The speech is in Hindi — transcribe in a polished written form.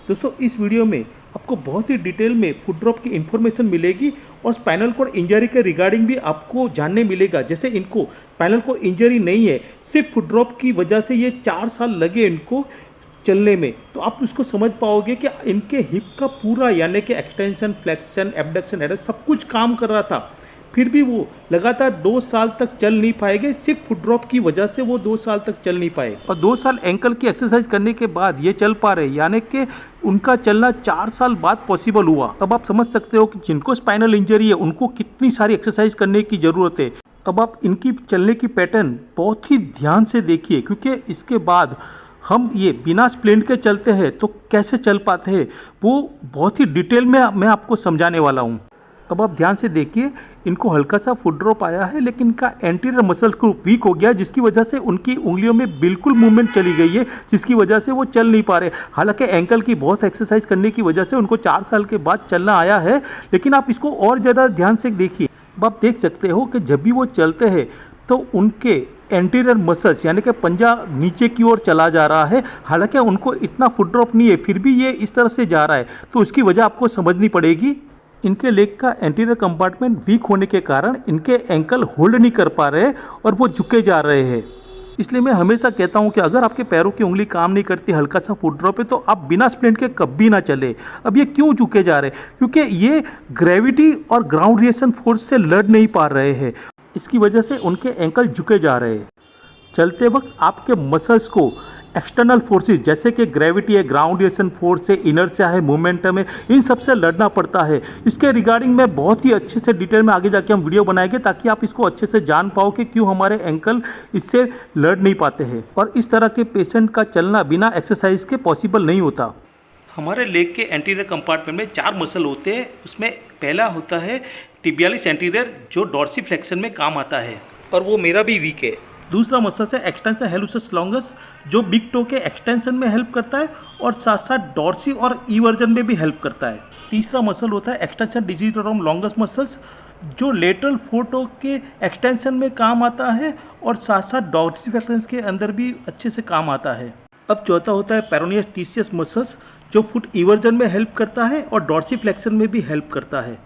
दोस्तों इस वीडियो में आपको बहुत ही डिटेल में फुट ड्रॉप की इन्फॉर्मेशन मिलेगी और स्पाइनल कॉर्ड इंजरी के रिगार्डिंग भी आपको जानने मिलेगा। जैसे इनको स्पाइनल कॉर्ड इंजरी नहीं है, सिर्फ फुट ड्रॉप की वजह से ये 4 साल लगे इनको चलने में, तो आप उसको समझ पाओगे कि इनके हिप का पूरा यानी कि एक्सटेंशन, फ्लेक्शन, एबडक्शन, एडक्शन सब कुछ काम कर रहा था, फिर भी वो लगातार 2 साल तक चल नहीं पाएंगे। सिर्फ फुट ड्रॉप की वजह से वो 2 साल तक चल नहीं पाए और 2 साल एंकल की एक्सरसाइज करने के बाद ये चल पा रहे, यानी कि उनका चलना 4 साल बाद पॉसिबल हुआ। अब आप समझ सकते हो कि जिनको स्पाइनल इंजरी है उनको कितनी सारी एक्सरसाइज करने की ज़रूरत है। अब आप इनकी चलने की पैटर्न बहुत ही ध्यान से देखिए, क्योंकि इसके बाद हम ये बिना स्प्लिंट के चलते हैं तो कैसे चल पाते हैं वो बहुत ही डिटेल में मैं आपको समझाने वाला हूँ। अब आप ध्यान से देखिए, इनको हल्का सा फुट ड्रॉप आया है लेकिन इनका एंटीरियर मसल ग्रुप वीक हो गया, जिसकी वजह से उनकी उंगलियों में बिल्कुल मूवमेंट चली गई है, जिसकी वजह से वो चल नहीं पा रहे। हालांकि एंकल की बहुत एक्सरसाइज करने की वजह से उनको 4 साल के बाद चलना आया है, लेकिन आप इसको और ज़्यादा ध्यान से देखिए। अब आप देख सकते हो कि जब भी वो चलते हैं तो उनके एंटीरियर मसल्स यानी कि पंजा नीचे की ओर चला जा रहा है। हालांकि उनको इतना फुट ड्रॉप नहीं है, फिर भी ये इस तरह से जा रहा है, तो उसकी वजह आपको समझनी पड़ेगी। इनके लेग का एंटीरियर कंपार्टमेंट वीक होने के कारण इनके एंकल होल्ड नहीं कर पा रहे और वो झुके जा रहे हैं। इसलिए मैं हमेशा कहता हूं कि अगर आपके पैरों की उंगली काम नहीं करती, हल्का सा फुट ड्रॉप है, तो आप बिना स्प्लिंट के कभी ना चले। अब ये क्यों झुके जा रहे हैं? क्योंकि ये ग्रेविटी और ग्राउंड रिएक्शन फोर्स से लड़ नहीं पा रहे हैं, इसकी वजह से उनके एंकल झुके जा रहे हैं। चलते वक्त आपके मसल्स को एक्सटर्नल फोर्सेस जैसे कि ग्रेविटी है, ग्राउंड रिएक्शन फोर्स है, इनर्शिया है, मोमेंटम है, इन सब से लड़ना पड़ता है। इसके रिगार्डिंग में बहुत ही अच्छे से डिटेल में आगे जाके हम वीडियो बनाएंगे, ताकि आप इसको अच्छे से जान पाओ कि क्यों हमारे एंकल इससे लड़ नहीं पाते हैं। और इस तरह के पेशेंट का चलना बिना एक्सरसाइज के पॉसिबल नहीं होता। हमारे लेग के एंटीरियर कंपार्टमेंट में 4 मसल होते हैं। उसमें पहला होता है टिबियालिस एंटीरियर, जो डॉर्सीफ्लेक्शन में काम आता है और वो मेरा भी वीक है। दूसरा मसल है एक्सटेंशन हेलुसस लॉन्गस, जो बिग टो के एक्सटेंशन में हेल्प करता है और साथ साथ डॉर्सी और ईवर्जन में भी हेल्प करता है। तीसरा मसल होता है एक्सटेंशन डिजिटोरम लॉन्गस मसल्स, जो लेटरल फोटो के एक्सटेंशन में काम आता है और साथ साथ डॉर्सीफ्लेक्शन के अंदर भी अच्छे से काम आता है। अब चौथा होता है पेरोनियस टीसियस मसल्स, जो फुट ईवर्जन में हेल्प करता है और डॉर्सीफ्लेक्शन में भी हेल्प करता है।